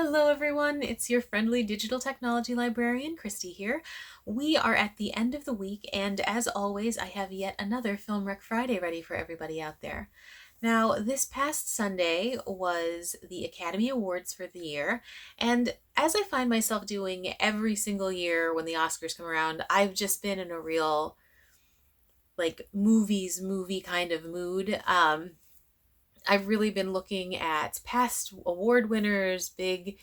Hello everyone, it's your friendly digital technology librarian, Christy here. We are at the end of the week, and as always, I have yet another Film Rec Friday ready for everybody out there. Now, this past Sunday was the Academy Awards for the year, and as I find myself doing every single year when the Oscars come around, I've just been in a real, movie kind of mood. I've really been looking at past award winners, big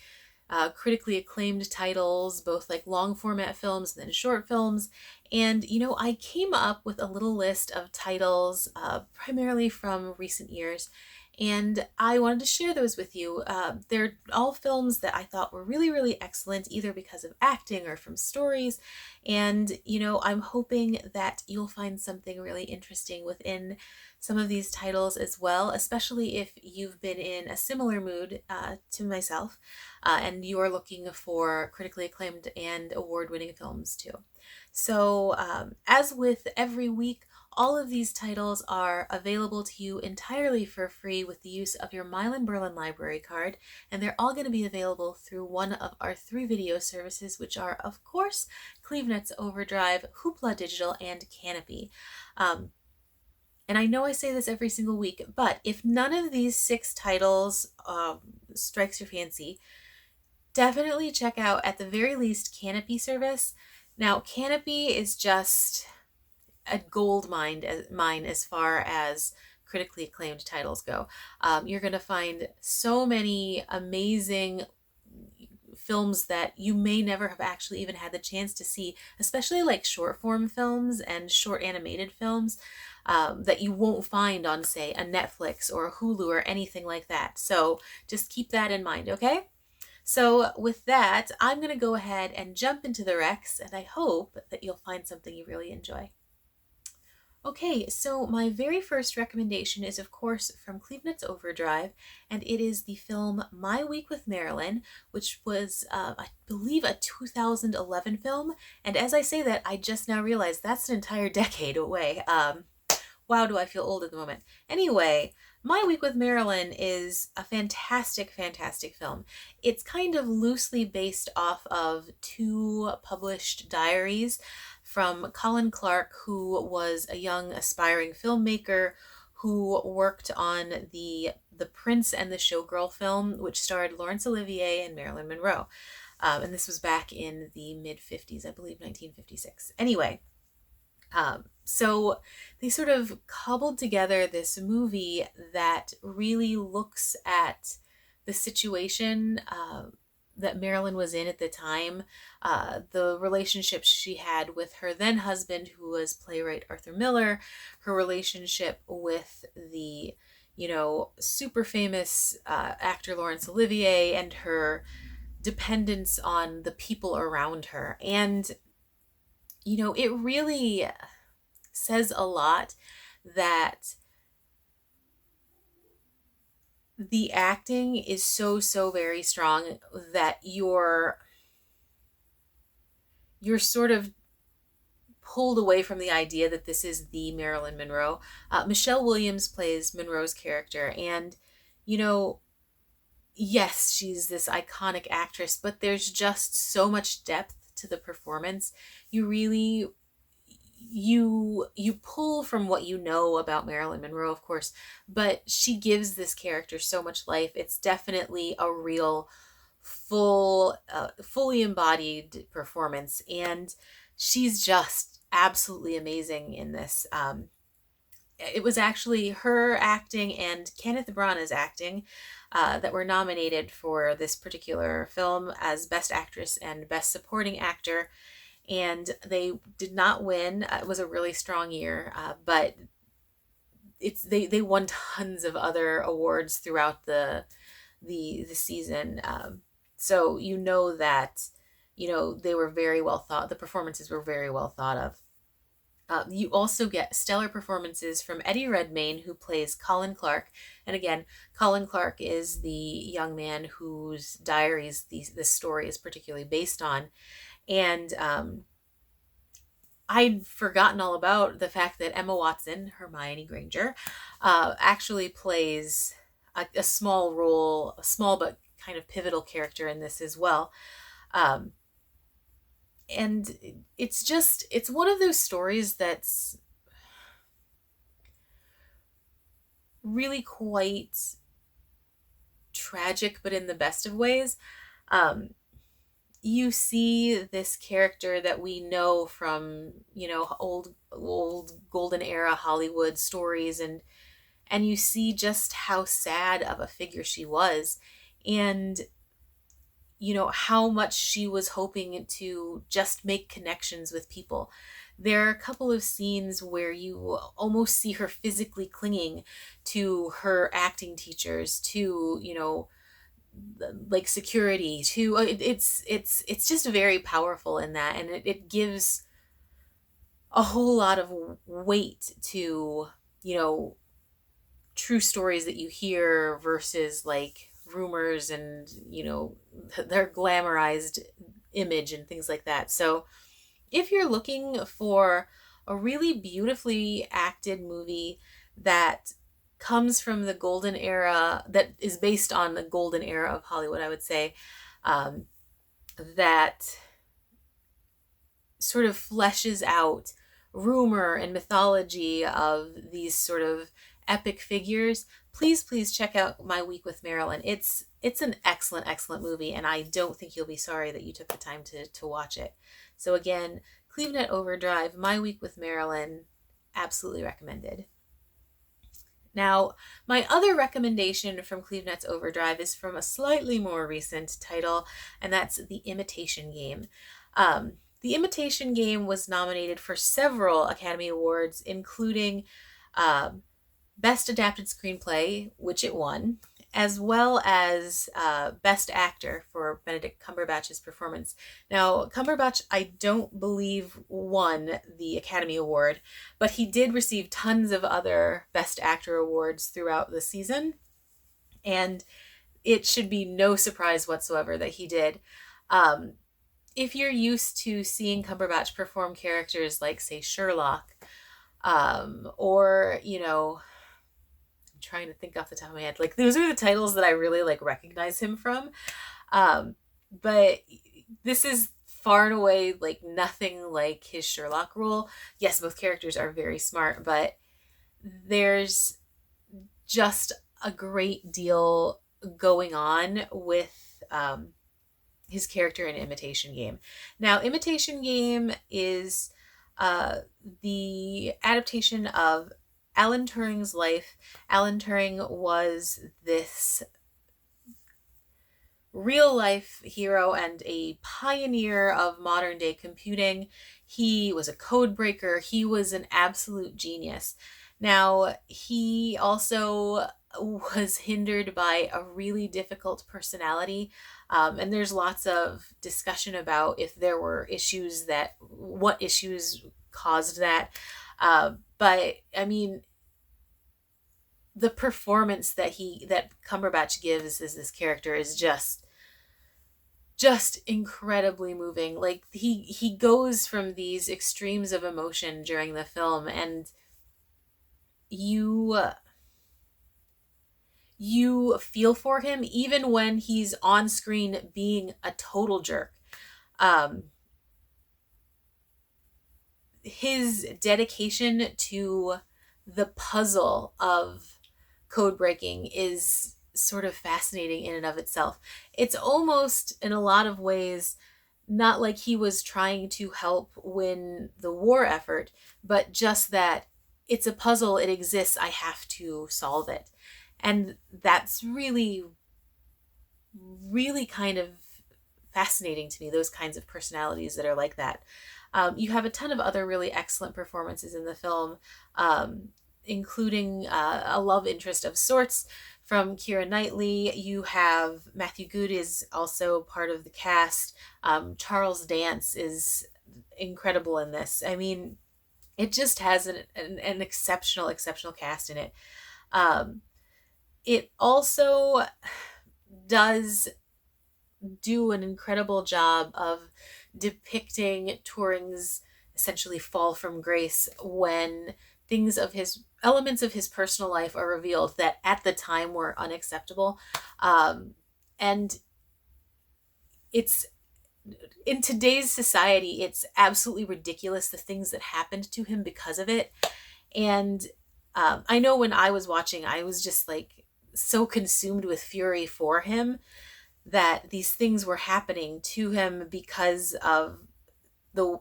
critically acclaimed titles, both like long format films and then short films. And, I came up with a little list of titles, primarily from recent years, and I wanted to share those with you. They're all films that I thought were really, really excellent, either because of acting or from stories. And, I'm hoping that you'll find something really interesting within some of these titles as well, especially if you've been in a similar mood to myself and you are looking for critically acclaimed and award-winning films too. So, as with every week, all of these titles are available to you entirely for free with the use of your Milan-Berlin library card, and they're all going to be available through one of our 3 video services, which are, of course, CleveNet's Overdrive, Hoopla Digital, and Canopy. And I know I say this every single week, but if none of these 6 titles strikes your fancy, definitely check out, at the very least, Canopy service. Now, Canopy is just a gold mine as far as critically acclaimed titles go. You're going to find so many amazing films that you may never have actually even had the chance to see, especially like short form films and short animated films that you won't find on, say, a Netflix or a Hulu or anything like that. So just keep that in mind, okay? So with that, I'm going to go ahead and jump into the recs, and I hope that you'll find something you really enjoy. Okay, so my very first recommendation is, of course, from CleveNet's Overdrive, and it is the film My Week with Marilyn, which was, I believe, a 2011 film. And as I say that, I just now realized that's an entire decade away. Wow, do I feel old at the moment. Anyway, My Week with Marilyn is a fantastic, fantastic film. It's kind of loosely based off of 2 published diaries from Colin Clark, who was a young aspiring filmmaker who worked on the Prince and the Showgirl film, which starred Laurence Olivier and Marilyn Monroe. And this was back in the mid-50s, I believe 1956. Anyway, so they sort of cobbled together this movie that really looks at the situation that Marilyn was in at the time, the relationships she had with her then husband, who was playwright Arthur Miller, her relationship with the, super famous actor Laurence Olivier, and her dependence on the people around her. And, it really says a lot that the acting is so very strong that you're sort of pulled away from the idea that this is the Marilyn Monroe. Michelle Williams plays Monroe's character, and yes, she's this iconic actress, but there's just so much depth to the performance. You pull from what you know about Marilyn Monroe, of course, but she gives this character so much life. It's definitely a real fully embodied performance, and she's just absolutely amazing in this. It was actually her acting and Kenneth Branagh's acting that were nominated for this particular film as Best Actress and Best Supporting Actor, and they did not win. It was a really strong year, but they won tons of other awards throughout the season. So that they were very well thought. The performances were very well thought of. You also get stellar performances from Eddie Redmayne, who plays Colin Clark. And again, Colin Clark is the young man whose diaries this story is particularly based on. And I'd forgotten all about the fact that Emma Watson, Hermione Granger, actually plays a small role, a small but kind of pivotal character in this as well. Um, and it's one of those stories that's really quite tragic, but in the best of ways. Um, you see this character that we know from, old golden era Hollywood stories, and you see just how sad of a figure she was, and how much she was hoping to just make connections with people. There are a couple of scenes where you almost see her physically clinging to her acting teachers, to like security, to it's just very powerful in that, and it gives a whole lot of weight to true stories that you hear versus like rumors and their glamorized image and things like that. So if you're looking for a really beautifully acted movie that comes from the golden era, that is based on the golden era of Hollywood, I would say, that sort of fleshes out rumor and mythology of these sort of epic figures, please check out My Week with Marilyn. It's an excellent movie, and I don't think you'll be sorry that you took the time to watch it. So again, CleveNet Overdrive, My Week with Marilyn, absolutely recommended. Now, my other recommendation from CleveNet's Overdrive is from a slightly more recent title, and that's The Imitation Game. The Imitation Game was nominated for several Academy Awards, including Best Adapted Screenplay, which it won, as well as Best Actor for Benedict Cumberbatch's performance. Now, Cumberbatch, I don't believe, won the Academy Award, but he did receive tons of other Best Actor awards throughout the season, and it should be no surprise whatsoever that he did. If you're used to seeing Cumberbatch perform characters like, say, Sherlock, or, I'm trying to think off the top of my head, like those are the titles that I really like recognize him from. But this is far and away like nothing like his Sherlock role. Yes, both characters are very smart, but there's just a great deal going on with his character in Imitation Game. Now, Imitation Game is the adaptation of Alan Turing's life. Alan Turing was this real life hero and a pioneer of modern day computing. He was a code breaker. He was an absolute genius. Now, he also was hindered by a really difficult personality. And there's lots of discussion about if there were issues what issues caused that. But I mean, the performance that Cumberbatch gives as this character is just incredibly moving. Like he goes from these extremes of emotion during the film, and you feel for him even when he's on screen being a total jerk. His dedication to the puzzle of code breaking is sort of fascinating in and of itself. It's almost, in a lot of ways, not like he was trying to help win the war effort, but just that it's a puzzle, it exists, I have to solve it. And that's really, really kind of fascinating to me, those kinds of personalities that are like that. You have a ton of other really excellent performances in the film, including a love interest of sorts from Keira Knightley. You have Matthew Good is also part of the cast. Charles Dance is incredible in this. I mean, it just has an exceptional cast in it. It also does do an incredible job of depicting Turing's essentially fall from grace when elements of his personal life are revealed that at the time were unacceptable. And it's, in today's society, it's absolutely ridiculous the things that happened to him because of it. And I know when I was watching, I was just like so consumed with fury for him that these things were happening to him because of the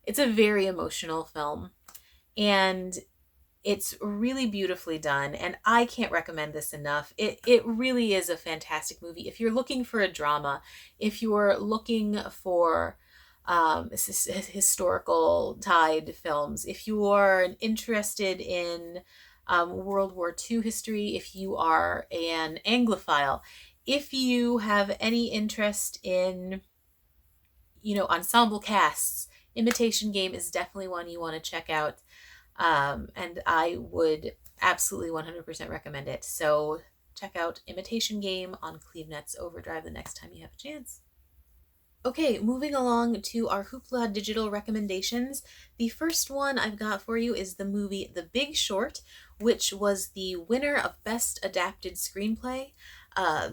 it's a very emotional film, and it's really beautifully done, and I can't recommend this enough. It really is a fantastic movie. If you're looking for a drama, if you're looking for historical tied films, if you are interested in World War II history, if you are an Anglophile, if you have any interest in, ensemble casts, Imitation Game is definitely one you want to check out. And I would absolutely 100% recommend it. So check out Imitation Game on CleveNet's Overdrive the next time you have a chance. Okay, moving along to our Hoopla digital recommendations. The first one I've got for you is the movie The Big Short, which was the winner of Best Adapted Screenplay.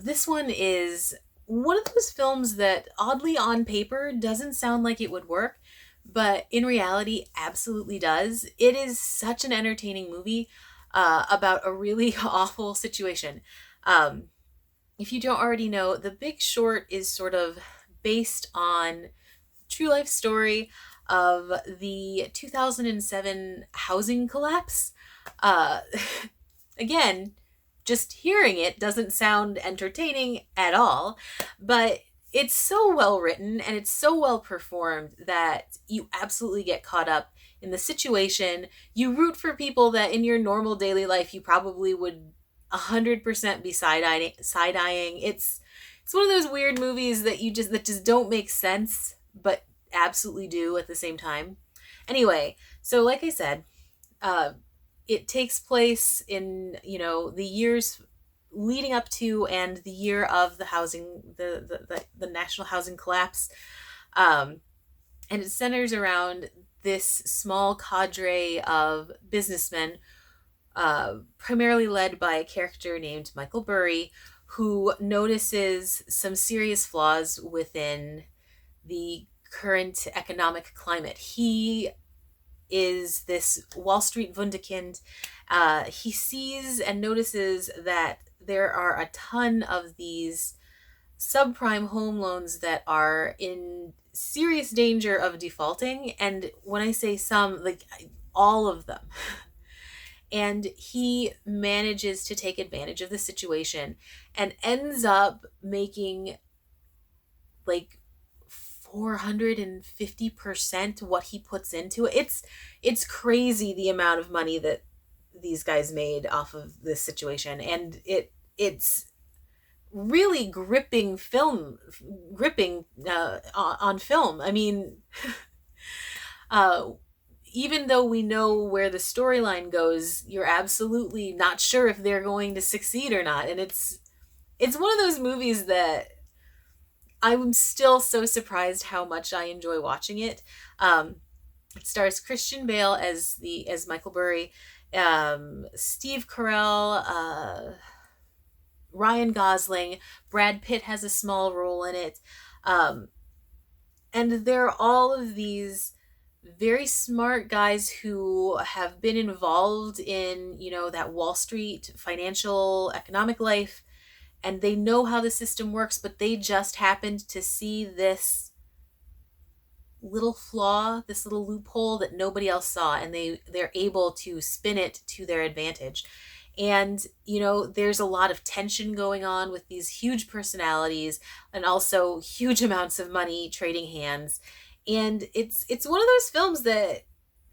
This one is one of those films that, oddly on paper, doesn't sound like it would work, but in reality absolutely does. It is such an entertaining movie about a really awful situation. If you don't already know, The Big Short is sort of based on true life story of the 2007 housing collapse. Again, just hearing it doesn't sound entertaining at all, but it's so well written and it's so well performed that you absolutely get caught up in the situation. You root for people that in your normal daily life you probably would 100% be side-eyeing. It's one of those weird movies that just don't make sense, but absolutely do at the same time. Anyway, so like I said, it takes place in, the years leading up to and the year of the housing, the national housing collapse. And it centers around this small cadre of businessmen, primarily led by a character named Michael Burry, who notices some serious flaws within the current economic climate. He is this Wall Street wunderkind. He sees and notices that there are a ton of these subprime home loans that are in serious danger of defaulting. And when I say some, like all of them. And he manages to take advantage of the situation and ends up making like 450% what he puts into it. It's crazy the amount of money that these guys made off of this situation, and it's really gripping on film. I mean, even though we know where the storyline goes, you're absolutely not sure if they're going to succeed or not, and it's one of those movies that I'm still so surprised how much I enjoy watching it. It stars Christian Bale as Michael Burry, Steve Carell, Ryan Gosling, Brad Pitt has a small role in it, and they're all of these very smart guys who have been involved in, that Wall Street financial economic life, and they know how the system works, but they just happened to see this little flaw, this little loophole that nobody else saw, and they're able to spin it to their advantage. And, there's a lot of tension going on with these huge personalities and also huge amounts of money trading hands. And it's one of those films that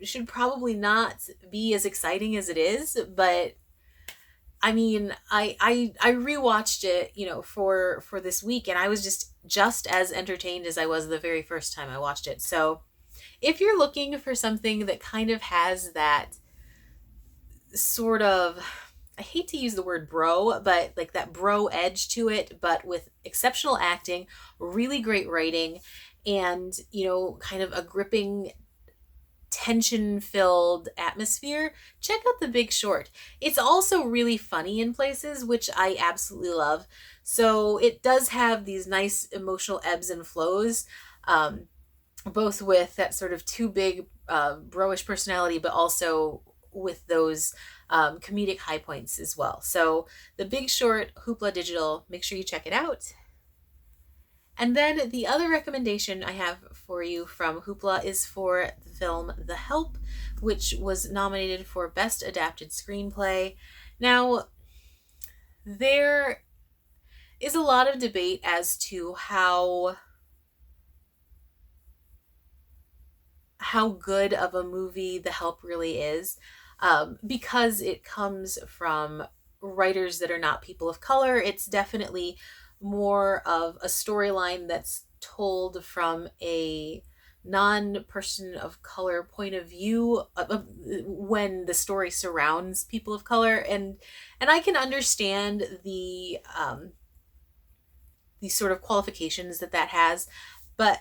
should probably not be as exciting as it is, but I mean, I rewatched it, for this week, and I was just as entertained as I was the very first time I watched it. So if you're looking for something that kind of has that sort of, I hate to use the word bro, but like that bro edge to it, but with exceptional acting, really great writing, and, kind of a gripping tension-filled atmosphere, check out The Big Short. It's also really funny in places, which I absolutely love. So it does have these nice emotional ebbs and flows, um, both with that sort of too big, bro-ish personality, but also with those comedic high points as well. So The Big Short, Hoopla Digital, make sure you check it out. And then the other recommendation I have for you from Hoopla is for the film The Help, which was nominated for Best Adapted Screenplay. Now, there is a lot of debate as to how good of a movie The Help really is, because it comes from writers that are not people of color. It's definitely more of a storyline that's told from a non-person of color point of view, when the story surrounds people of color, and I can understand the sort of qualifications that has, but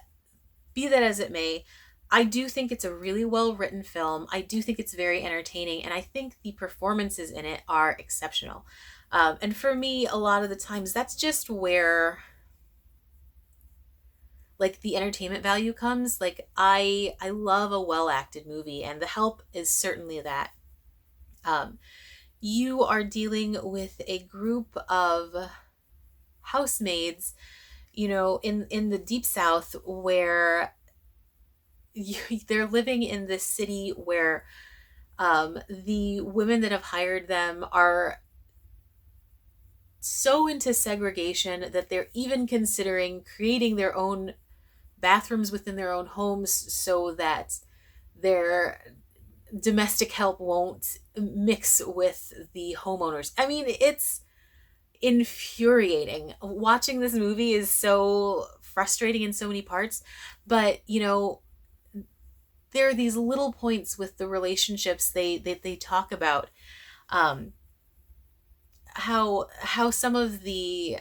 be that as it may, I do think it's a really well written film. I do think it's very entertaining, and I think the performances in it are exceptional. And for me, a lot of the times, that's just where like the entertainment value comes. Like I love a well acted movie, and The Help is certainly that. Um, you are dealing with a group of housemaids, in the deep south, where they're living in this city where the women that have hired them are so into segregation that they're even considering creating their own bathrooms within their own homes so that their domestic help won't mix with the homeowners. I mean, it's infuriating. Watching this movie is so frustrating in so many parts, but there are these little points with the relationships they talk about, um, how some of the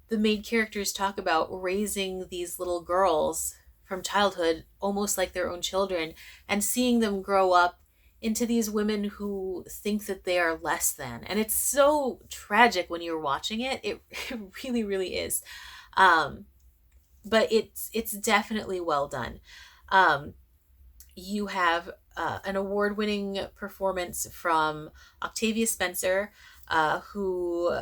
main characters talk about raising these little girls from childhood almost like their own children, and seeing them grow up into these women who think that they are less than. And it's so tragic when you're watching it. It really, really is. But it's definitely well done. You have an award-winning performance from Octavia Spencer, who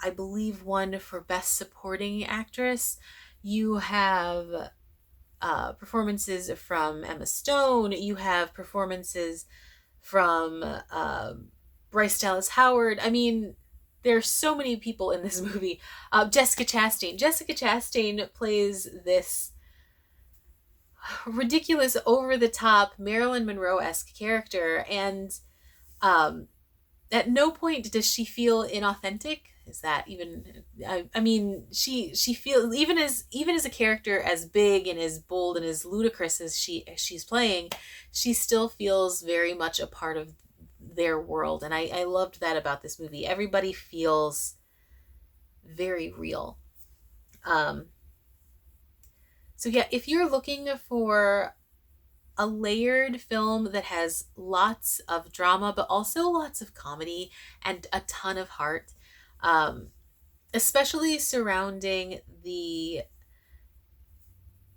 I believe won for Best Supporting Actress. You have performances from Emma Stone. You have performances from Bryce Dallas Howard. I mean, there's so many people in this movie. Jessica Chastain. Jessica Chastain plays this ridiculous, over-the-top Marilyn Monroe-esque character, and at no point does she feel inauthentic. Is that even? I mean, she feels, even as a character as big and as bold and as ludicrous as she's playing, she still feels very much a part of their world, and I loved that about this movie. Everybody feels very real. So yeah, if you're looking for a layered film that has lots of drama, but also lots of comedy and a ton of heart, especially surrounding the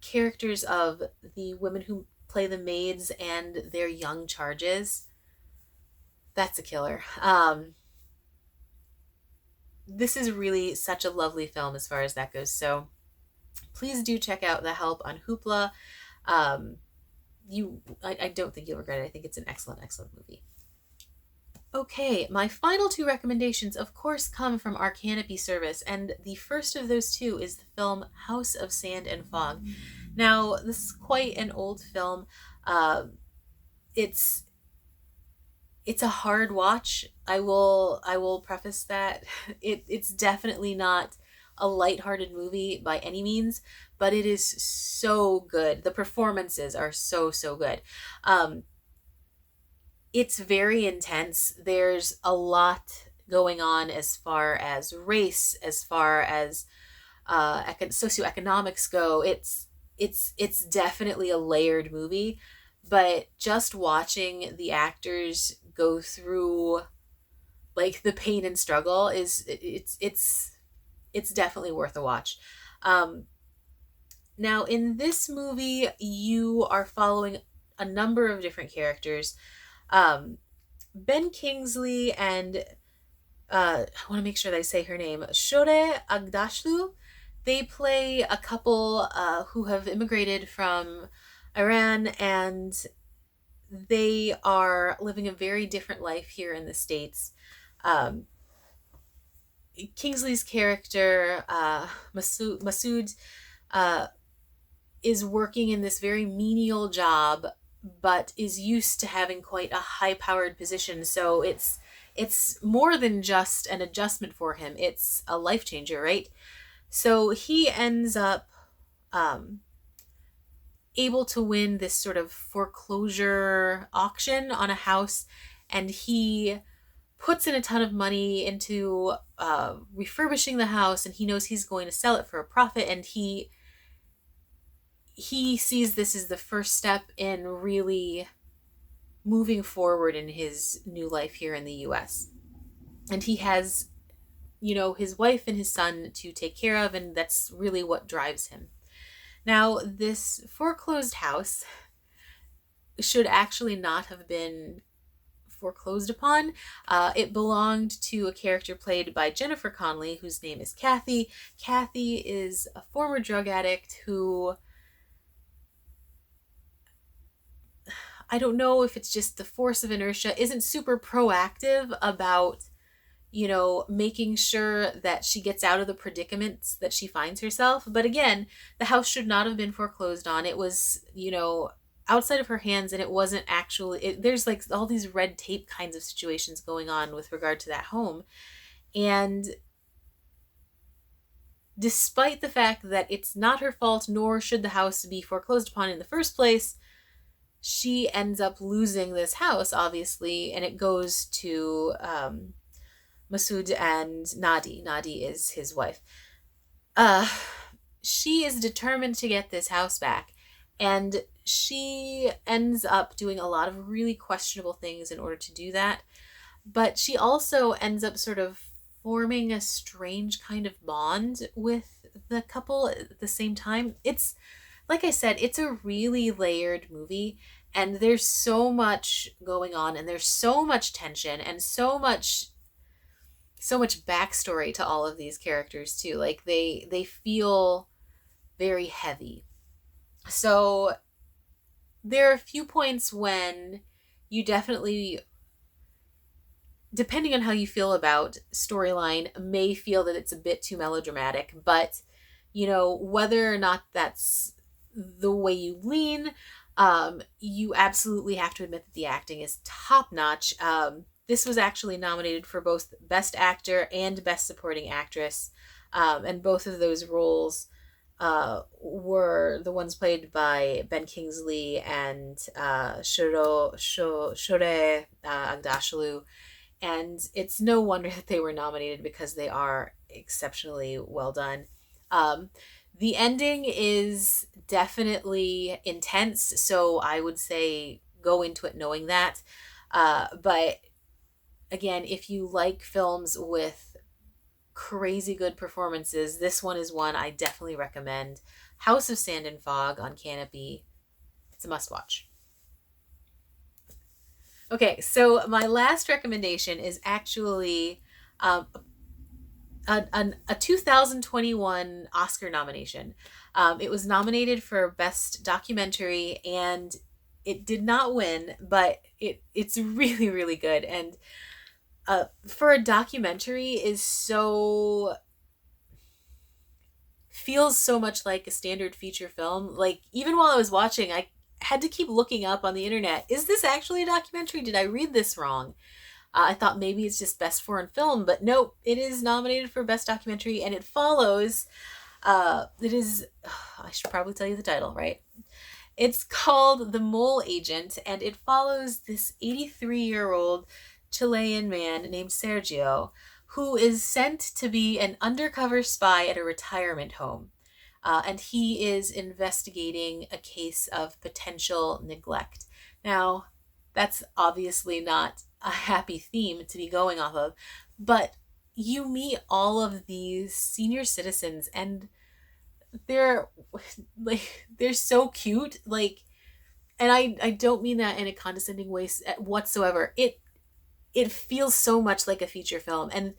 characters of the women who play the maids and their young charges, that's a killer. This is really such a lovely film as far as that goes. So please do check out The Help on Hoopla. I don't think you'll regret it. I think it's an excellent, excellent movie. Okay, my final two recommendations, of course, come from our Canopy service, and the first of those two is the film House of Sand and Fog. Now, this is quite an old film. It's a hard watch. I will preface that. It's definitely not a lighthearted movie by any means, but it is so good. The performances are so, so good. It's very intense. There's a lot going on as far as race, as far as socioeconomics go. it's definitely a layered movie, but just watching the actors go through like the pain and struggle is it's definitely worth a watch. Um, Now, in this movie, you are following a number of different characters. Um, Ben Kingsley and I want to make sure that I say her name, Shore Agdashlu. They play a couple who have immigrated from Iran, and they are living a very different life here in the States. Um, Kingsley's character, Masood, uh, is working in this very menial job, but is used to having quite a high powered position. So it's more than just an adjustment for him. It's a life changer, right? So he ends up um, able to win this sort of foreclosure auction on a house, and he puts in a ton of money into refurbishing the house, and he knows he's going to sell it for a profit, and he sees this as the first step in really moving forward in his new life here in the US. And he has, his wife and his son to take care of, and that's really what drives him. Now, this foreclosed house should actually not have been foreclosed upon. It belonged to a character played by Jennifer Connelly, whose name is Kathy. Kathy is a former drug addict who, I don't know if it's just the force of inertia, isn't super proactive about, making sure that she gets out of the predicaments that she finds herself. But again, the house should not have been foreclosed on. It was, outside of her hands, and it wasn't actually, there's like all these red tape kinds of situations going on with regard to that home. And despite the fact that it's not her fault, nor should the house be foreclosed upon in the first place, she ends up losing this house, obviously, and it goes to Masood and Nadi. Nadi is his wife. She is determined to get this house back, and she ends up doing a lot of really questionable things in order to do that. But she also ends up sort of forming a strange kind of bond with the couple at the same time. It's, like I said, it's a really layered movie, and there's so much going on, and there's so much tension, and so much backstory to all of these characters too. Like they feel very heavy. So there are a few points when you definitely, depending on how you feel about storyline, may feel that it's a bit too melodramatic, but whether or not that's the way you lean, you absolutely have to admit that the acting is top notch. This was actually nominated for both Best Actor and Best Supporting Actress, and both of those roles were the ones played by Ben Kingsley and Shore Agdashlu. And it's no wonder that they were nominated, because they are exceptionally well done. The ending is definitely intense, so I would say go into it knowing that. But again, if you like films with crazy good performances, this one is one I definitely recommend. House of Sand and Fog on Canopy. It's a must watch. Okay, so my last recommendation is actually a 2021 Oscar nomination. It was nominated for Best Documentary, and it did not win, but it's really, really good. And for a documentary is feels so much like a standard feature film. Like, even while I was watching, I had to keep looking up on the internet, is this actually a documentary? Did I read this wrong? I thought maybe it's just Best Foreign Film, but nope, it is nominated for Best Documentary, and it follows, I should probably tell you the title, right? It's called The Mole Agent, and it follows this 83-year-old Chilean man named Sergio, who is sent to be an undercover spy at a retirement home. and he is investigating a case of potential neglect. Now, that's obviously not a happy theme to be going off of, but you meet all of these senior citizens, and they're they're so cute, and I don't mean that in a condescending way whatsoever. It feels so much like a feature film, and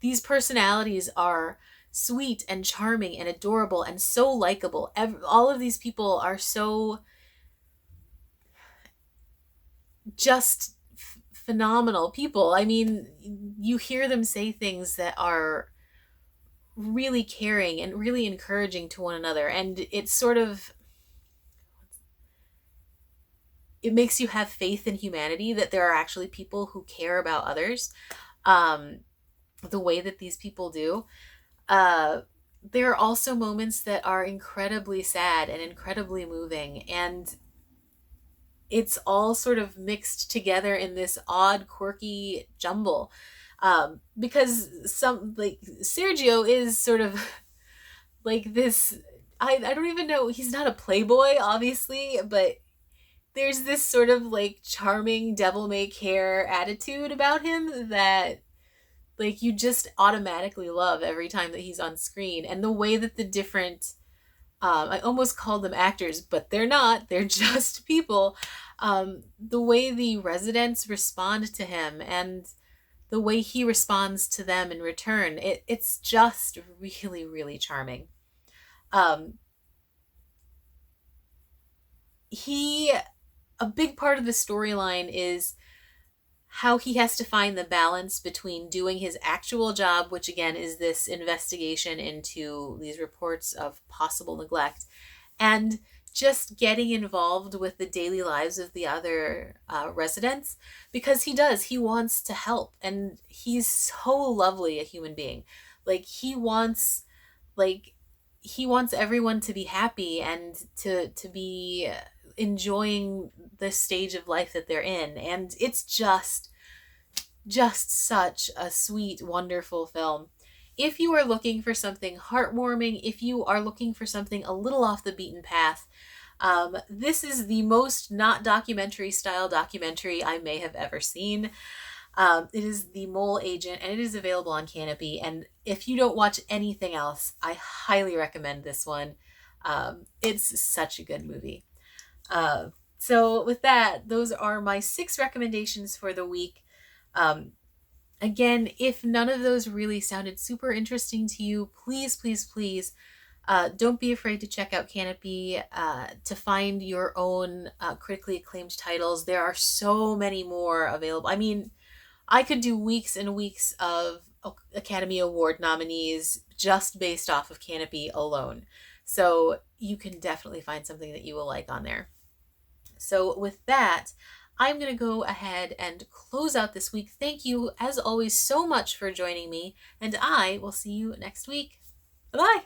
these personalities are sweet and charming and adorable and so likable. All of these people are so just phenomenal people. I mean, you hear them say things that are really caring and really encouraging to one another, and it makes you have faith in humanity, that there are actually people who care about others, um, the way that these people do. Uh, there are also moments that are incredibly sad and incredibly moving, and it's all sort of mixed together in this odd, quirky jumble. Because Sergio is sort of like this. I don't even know. He's not a playboy, obviously, but there's this sort of like charming devil may care attitude about him that you just automatically love every time that he's on screen. And the way that the different I almost called them actors, but they're not, they're just people. The way the residents respond to him and the way he responds to them in return, it's just really, really charming. um he A big part of the storyline is how he has to find the balance between doing his actual job, which again is this investigation into these reports of possible neglect, and just getting involved with the daily lives of the other residents, because he wants to help, and he's so lovely a human being. Like like he wants everyone to be happy and to be enjoying the stage of life that they're in, and it's just such a sweet, wonderful film. If you are looking for something heartwarming, if you are looking for something a little off the beaten path, this is the most not documentary style documentary I may have ever seen. It is The Mole Agent, and it is available on Canopy. And if you don't watch anything else, I highly recommend this one. It's such a good movie. So with that, those are my 6 recommendations for the week. Um, Again, if none of those really sounded super interesting to you, please, please, please, don't be afraid to check out Canopy to find your own critically acclaimed titles. There are so many more available. I mean, I could do weeks and weeks of Academy Award nominees just based off of Canopy alone. So you can definitely find something that you will like on there. So with that, I'm going to go ahead and close out this week. Thank you, as always, so much for joining me, and I will see you next week. Bye-bye.